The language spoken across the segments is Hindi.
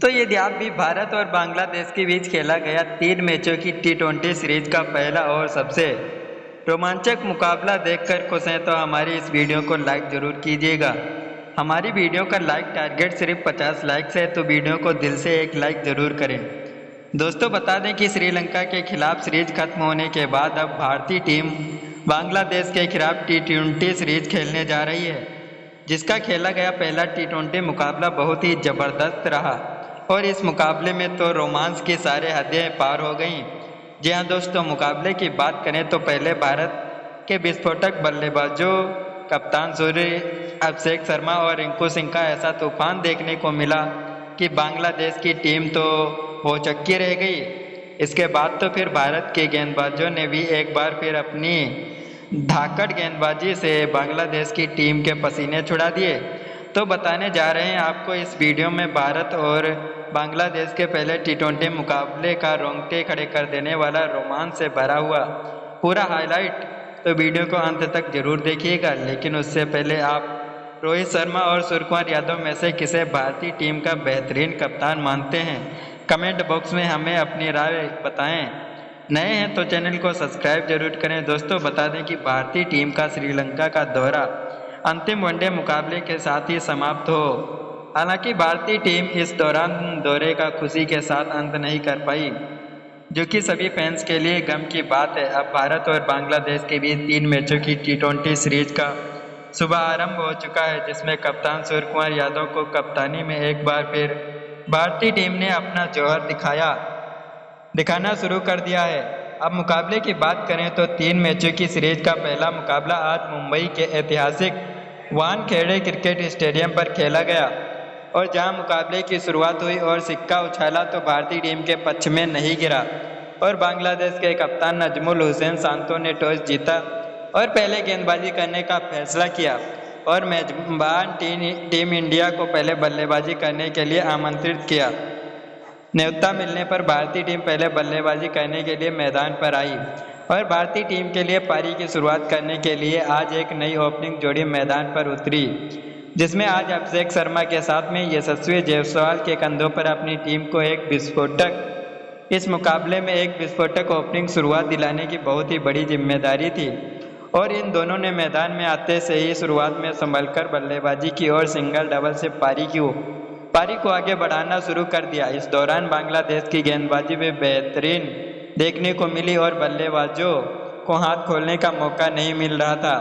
तो यदि आप भी भारत और बांग्लादेश के बीच खेला गया 3 मैचों की T20 सीरीज का पहला और सबसे रोमांचक मुकाबला देखकर खुश हैं तो हमारी इस वीडियो को लाइक जरूर कीजिएगा। हमारी वीडियो का लाइक टारगेट सिर्फ 50 लाइक्स है, तो वीडियो को दिल से एक लाइक जरूर करें। दोस्तों, बता दें कि श्रीलंका के खिलाफ सीरीज खत्म होने के बाद अब भारतीय टीम बांग्लादेश के खिलाफ T20 सीरीज खेलने जा रही है, जिसका खेला गया पहला T20 मुकाबला बहुत ही जबरदस्त रहा और इस मुकाबले में तो रोमांस की सारे हदें पार हो गईं। जी हाँ दोस्तों, मुकाबले की बात करें तो पहले भारत के विस्फोटक बल्लेबाजों कप्तान सूर्य, अभिषेक शर्मा और रिंकू सिंह का ऐसा तूफान देखने को मिला कि बांग्लादेश की टीम तो हो चक्की रह गई। इसके बाद तो फिर भारत के गेंदबाजों ने भी एक बार फिर अपनी धाकड़ गेंदबाजी से बांग्लादेश की टीम के पसीने छुड़ा दिए। तो बताने जा रहे हैं आपको इस वीडियो में भारत और बांग्लादेश के पहले T20 मुकाबले का रोंगटे खड़े कर देने वाला रोमांच से भरा हुआ पूरा हाईलाइट। तो वीडियो को अंत तक जरूर देखिएगा, लेकिन उससे पहले आप रोहित शर्मा और सूर्यकुमार यादव में से किसे भारतीय टीम का बेहतरीन कप्तान मानते हैं? कमेंट बॉक्स में हमें अपनी राय बताएं। नए हैं तो चैनल को सब्सक्राइब जरूर करें। दोस्तों, बता दें कि भारतीय टीम का श्रीलंका का दौरा अंतिम वनडे मुकाबले के साथ ही समाप्त हो। हालांकि भारतीय टीम इस दौरान दौरे का खुशी के साथ अंत नहीं कर पाई, जो कि सभी फैंस के लिए गम की बात है। अब भारत और बांग्लादेश के बीच 3 मैचों की T20 सीरीज का शुभारंभ हो चुका है, जिसमें कप्तान सूर्यकुमार यादव को कप्तानी में एक बार फिर भारतीय टीम ने अपना जौहर दिखाना शुरू कर दिया है। अब मुकाबले की बात करें तो 3 मैचों की सीरीज का पहला मुकाबला आज मुंबई के ऐतिहासिक वानखेड़े क्रिकेट स्टेडियम पर खेला गया और जहां मुकाबले की शुरुआत हुई और सिक्का उछाला तो भारतीय टीम के पक्ष में नहीं गिरा और बांग्लादेश के कप्तान नजमुल हुसैन सांतो ने टॉस जीता और पहले गेंदबाजी करने का फैसला किया और मेजबान टीम इंडिया को पहले बल्लेबाजी करने के लिए आमंत्रित किया। न्योता मिलने पर भारतीय टीम पहले बल्लेबाजी करने के लिए मैदान पर आई और भारतीय टीम के लिए पारी की शुरुआत करने के लिए आज एक नई ओपनिंग जोड़ी मैदान पर उतरी, जिसमें आज अभिषेक शर्मा के साथ में यशस्वी जायसवाल के कंधों पर अपनी टीम को इस मुकाबले में एक विस्फोटक ओपनिंग शुरुआत दिलाने की बहुत ही बड़ी जिम्मेदारी थी और इन दोनों ने मैदान में आते से ही शुरुआत में संभलकर बल्लेबाजी की और सिंगल डबल से पारी को आगे बढ़ाना शुरू कर दिया। इस दौरान बांग्लादेश की गेंदबाजी में बेहतरीन देखने को मिली और बल्लेबाजों को हाथ खोलने का मौका नहीं मिल रहा था,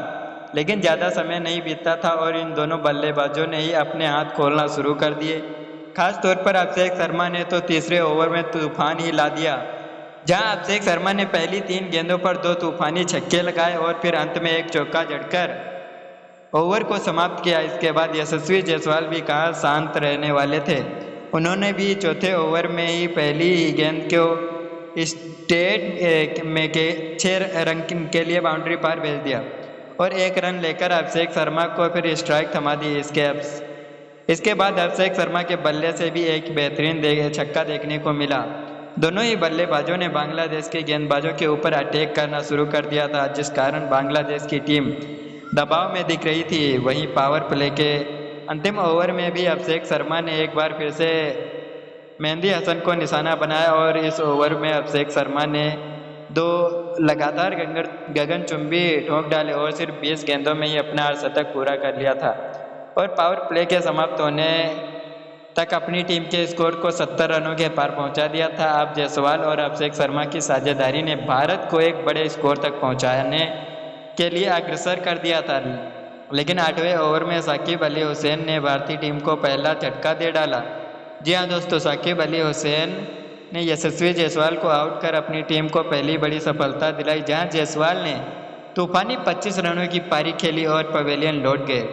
लेकिन ज़्यादा समय नहीं बीता था और इन दोनों बल्लेबाजों ने ही अपने हाथ खोलना शुरू कर दिए। खास तौर पर अभिषेक शर्मा ने तो तीसरे ओवर में तूफान ही ला दिया, जहां अभिषेक शर्मा ने पहली 3 गेंदों पर 2 तूफानी छक्के लगाए और फिर अंत में एक चौका जड़कर ओवर को समाप्त किया। इसके बाद यशस्वी जायसवाल भी कहा शांत रहने वाले थे। उन्होंने भी चौथे ओवर में ही पहली गेंद को स्टेट में के 6 रन के लिए बाउंड्री पार भेज दिया और 1 रन लेकर अभिषेक शर्मा को फिर स्ट्राइक थमा दी। इसके बाद अभिषेक शर्मा के बल्ले से भी एक बेहतरीन छक्का देखने को मिला। दोनों ही बल्लेबाजों ने बांग्लादेश के गेंदबाजों के ऊपर अटैक करना शुरू कर दिया था, जिस कारण बांग्लादेश की टीम दबाव में दिख रही थी। वहीं पावर प्ले के अंतिम ओवर में भी अभिषेक शर्मा ने एक बार फिर से मेहंदी हसन को निशाना बनाया और इस ओवर में अभिषेक शर्मा ने 2 लगातार गगनचुंबी ठोक डाले और सिर्फ 20 गेंदों में ही अपना अर्धशतक पूरा कर लिया था और पावर प्ले के समाप्त होने तक अपनी टीम के स्कोर को 70 रनों के पार पहुंचा दिया था। अब जायसवाल और अभिषेक शर्मा की साझेदारी ने भारत को एक बड़े स्कोर तक पहुंचाने के लिए अग्रसर कर दिया था, लेकिन 8वें ओवर में साकिब अली हुसैन ने भारतीय टीम को पहला झटका दे डाला। जी हाँ दोस्तों, साकिब अली हुसैन ने यशस्वी जायसवाल को आउट कर अपनी टीम को पहली बड़ी सफलता दिलाई, जहां जायसवाल ने तूफानी 25 रनों की पारी खेली और पवेलियन लौट गए,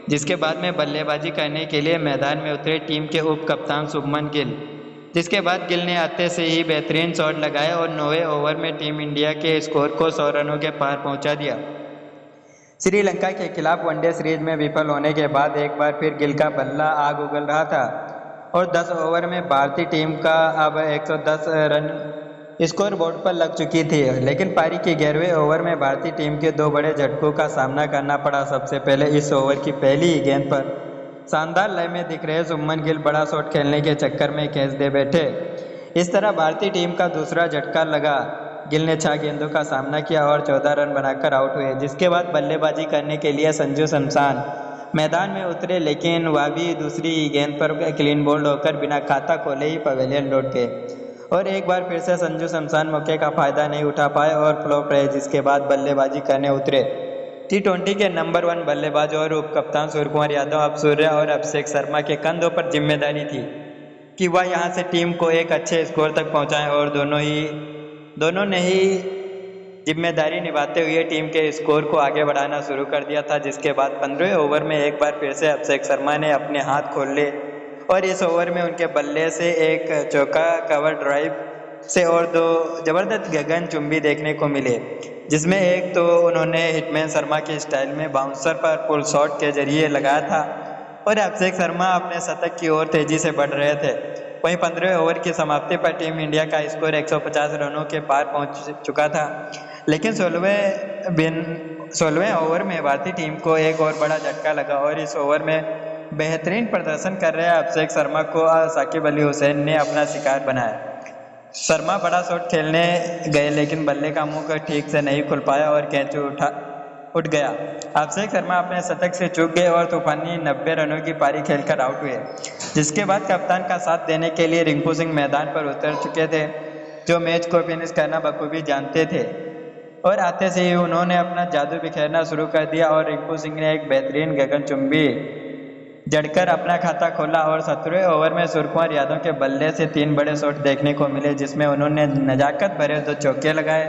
जिसके बाद में बल्लेबाजी करने के लिए मैदान में उतरे टीम के उप कप्तान शुभमन गिल, जिसके बाद गिल ने आते से ही बेहतरीन शॉट लगाए और 9वें ओवर में टीम इंडिया के स्कोर को 100 रनों के पार पहुंचा दिया। श्रीलंका के खिलाफ वनडे सीरीज में विफल होने के बाद एक बार फिर गिल का बल्ला आग उगल रहा था और 10 ओवर में भारतीय टीम का अब 110 रन स्कोर बोर्ड पर लग चुकी थी, लेकिन पारी के 11वें ओवर में भारतीय टीम के 2 बड़े झटकों का सामना करना पड़ा। सबसे पहले इस ओवर की पहली गेंद पर शानदार लय में दिख रहे शुभमन गिल बड़ा शॉट खेलने के चक्कर में कैच दे बैठे। इस तरह भारतीय टीम का दूसरा झटका लगा। गिल ने 6 गेंदों का सामना किया और 14 रन बनाकर आउट हुए, जिसके बाद बल्लेबाजी करने के लिए संजू सैमसन मैदान में उतरे, लेकिन वह भी दूसरी गेंद पर क्लीन बोल्ड होकर बिना खाता खोले ही पवेलियन लौट गए और एक बार फिर से संजू सैमसन मौके का फायदा नहीं उठा पाए और फ्लॉप रहे, जिसके बाद बल्लेबाजी करने उतरे। टी20 के नंबर 1 बल्लेबाज और उप कप्तान सूर्यकुमार यादव, अब सूर्या और अभिषेक शर्मा के कंधों पर जिम्मेदारी थी कि वह यहां से टीम को एक अच्छे स्कोर तक पहुंचाएं और दोनों ने ही जिम्मेदारी निभाते हुए टीम के स्कोर को आगे बढ़ाना शुरू कर दिया था, जिसके बाद 15वें ओवर में एक बार फिर से अभिषेक शर्मा ने अपने हाथ खोल ले और इस ओवर में उनके बल्ले से एक चौका, कवर ड्राइव से और 2 जबरदस्त गगनचुंबी देखने को मिले, जिसमें एक तो उन्होंने हिटमैन शर्मा के स्टाइल में बाउंसर पर पुल शॉट के जरिए लगाया था और अभिषेक शर्मा अपने शतक की ओर तेजी से बढ़ रहे थे। वहीं 15वें ओवर की समाप्ति पर टीम इंडिया का स्कोर 150 रनों के पार पहुंच चुका था, लेकिन 16वें ओवर में भारतीय टीम को एक और बड़ा झटका लगा और इस ओवर में बेहतरीन प्रदर्शन कर रहे अभिषेक शर्मा को साकिब अली हुसैन ने अपना शिकार बनाया। शर्मा बड़ा शॉट खेलने गए, लेकिन बल्ले का मुंह ठीक से नहीं खुल पाया और कैच उठ गया। अभिषेक शर्मा अपने शतक से चूक गए और तूफानी 90 रनों की पारी खेलकर आउट हुए, जिसके बाद कप्तान का साथ देने के लिए रिंकू सिंह मैदान पर उतर चुके थे, जो मैच को फिनिश करना बखूबी जानते थे और आते से ही उन्होंने अपना जादू बिखेरना शुरू कर दिया और रिंकू सिंह ने एक बेहतरीन गगनचुंबी जड़कर अपना खाता खोला और 17वें ओवर में सूर्यकुमार यादव के बल्ले से 3 बड़े शॉट देखने को मिले, जिसमें उन्होंने नजाकत भरे 2 चौके लगाए,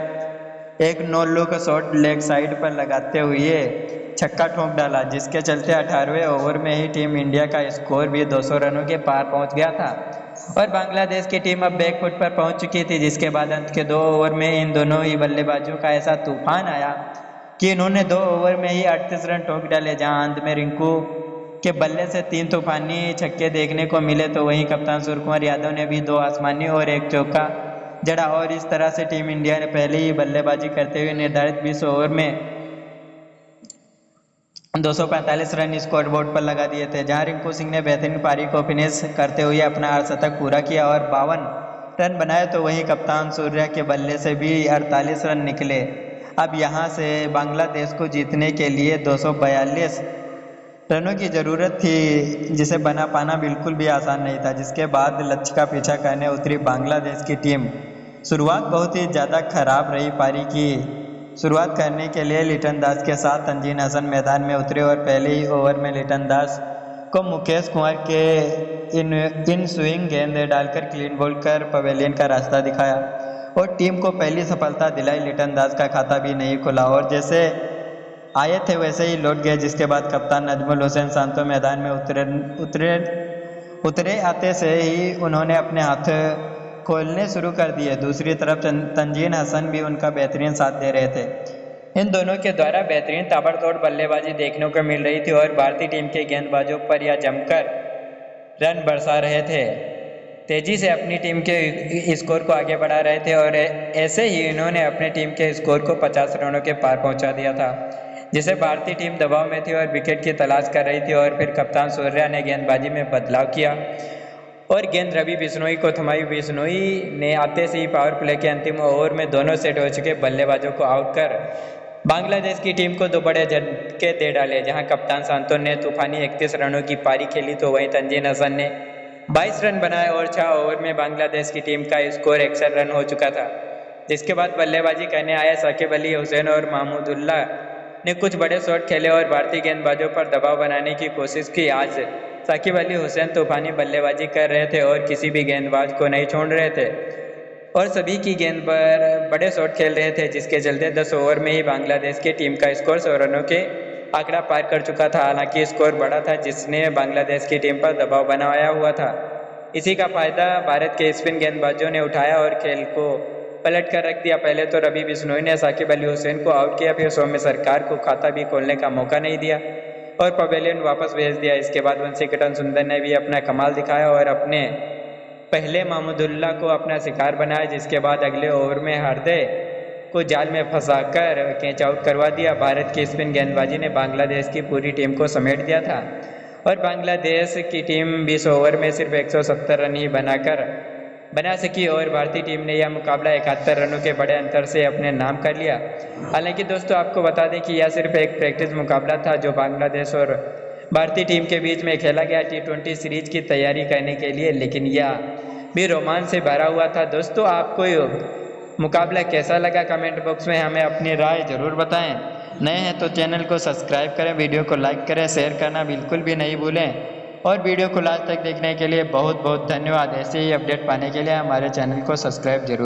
एक no look shot leg side पर लगाते हुए छक्का ठोक डाला, जिसके चलते 18वें ओवर में ही टीम इंडिया का स्कोर भी 200 रनों के पार पहुंच गया था और बांग्लादेश की टीम अब बैकफुट पर पहुंच चुकी थी, जिसके बाद अंत के 2 ओवर में इन दोनों ही बल्लेबाजों का ऐसा तूफान आया कि इन्होंने 2 ओवर में ही 38 रन ठोक डाले। जहां अंत में रिंकू के बल्ले से 3 तूफानी छक्के देखने को मिले, तो वहीं कप्तान सूर्यकुमार यादव ने भी 2 आसमानी और 1 चौका जड़ा और इस तरह से टीम इंडिया ने पहले ही बल्लेबाजी करते हुए निर्धारित 20 ओवर में 245 रन स्कोर बोर्ड पर लगा दिए थे, जहां रिंकू सिंह ने बेहतरीन पारी को फिनिश करते हुए अपना अर्धशतक पूरा किया और 52 रन बनाए, तो वहीं कप्तान सूर्या के बल्ले से भी 48 रन निकले। अब यहां से बांग्लादेश को जीतने के लिए 242 रनों की ज़रूरत थी, जिसे बना पाना बिल्कुल भी आसान नहीं था, जिसके बाद लक्ष्य का पीछा करने उतरी बांग्लादेश की टीम। शुरुआत बहुत ही ज़्यादा खराब रही। पारी की शुरुआत करने के लिए लिटन दास के साथ तंजीन हसन मैदान में उतरे और पहले ही ओवर में लिटन दास को मुकेश कुमार के इन स्विंग गेंद डालकर क्लीन बोल्ड कर पवेलियन का रास्ता दिखाया और टीम को पहली सफलता दिलाई। लिटन दास का खाता भी नहीं खुला और जैसे आए थे वैसे ही लौट गए, जिसके बाद कप्तान नजमुल हुसैन सांतो मैदान में उतरे आते से ही उन्होंने अपने हाथ खोलने शुरू कर दिए। दूसरी तरफ तंजीन हसन भी उनका बेहतरीन साथ दे रहे थे। इन दोनों के द्वारा बेहतरीन ताबड़तोड़ बल्लेबाजी देखने को मिल रही थी और भारतीय टीम के गेंदबाजों पर यह जमकर रन बरसा रहे थे, तेजी से अपनी टीम के स्कोर को आगे बढ़ा रहे थे और ऐसे ही इन्होंने अपनी टीम के स्कोर को 50 रनों के पार पहुंचा दिया था, जिसे भारतीय टीम दबाव में थी और विकेट की तलाश कर रही थी। और फिर कप्तान सूर्या ने गेंदबाजी में बदलाव किया और गेंद रवि बिश्नोई को थमाई। बिश्नोई ने आते से ही पावर प्ले के अंतिम ओवर में दोनों सेट हो चुके बल्लेबाजों को आउट कर बांग्लादेश की टीम को 2 बड़े झटके दे डाले। जहां कप्तान सांतो ने तूफानी 31 रनों की पारी खेली, तो वहीं तंजीन हसन ने 22 रन बनाए और 6 ओवर में बांग्लादेश की टीम का स्कोर 61 रन हो चुका था, जिसके बाद बल्लेबाजी करने आए साकिब अली हुसैन और महमूदुल्लाह ने कुछ बड़े शॉट खेले और भारतीय गेंदबाजों पर दबाव बनाने की कोशिश की। आज साकिब अली हुसैन तूफानी बल्लेबाजी कर रहे थे और किसी भी गेंदबाज को नहीं छोड़ रहे थे और सभी की गेंद पर बड़े शॉट खेल रहे थे, जिसके चलते 10 ओवर में ही बांग्लादेश की टीम का स्कोर 100 रनों के आंकड़ा पार कर चुका था। हालांकि स्कोर बड़ा था, जिसने बांग्लादेश की टीम पर दबाव बनाया हुआ था। इसी का फायदा भारत के स्पिन गेंदबाजों ने उठाया और खेल को पलट कर रख दिया। पहले तो रवि बिश्नोई ने साकिब अली हुसैन को आउट किया, फिर सौम्य सरकार को खाता भी खोलने का मौका नहीं दिया और पवेलियन वापस भेज दिया। इसके बाद वंशी कटन सुंदर ने भी अपना कमाल दिखाया और अपने पहले महमूदुल्लाह को अपना शिकार बनाया, जिसके बाद अगले ओवर में हार्दे को जाल में फंसाकर कैच आउट करवा दिया। भारत की स्पिन गेंदबाजी ने बांग्लादेश की पूरी टीम को समेट दिया था और बांग्लादेश की टीम 20 ओवर में सिर्फ 170 रन ही बना सकी और भारतीय टीम ने यह मुकाबला 71 रनों के बड़े अंतर से अपने नाम कर लिया। हालांकि दोस्तों आपको बता दें कि यह सिर्फ एक प्रैक्टिस मुकाबला था जो बांग्लादेश और भारतीय टीम के बीच में खेला गया T20 सीरीज की तैयारी करने के लिए, लेकिन यह भी रोमांच से भरा हुआ था। दोस्तों आपको मुकाबला कैसा लगा कमेंट बॉक्स में हमें अपनी राय जरूर बताएं। नए हैं तो चैनल को सब्सक्राइब करें, वीडियो को लाइक करें, शेयर करना बिल्कुल भी नहीं भूलें और वीडियो को लास्ट तक देखने के लिए बहुत बहुत धन्यवाद। ऐसे ही अपडेट पाने के लिए हमारे चैनल को सब्सक्राइब जरूर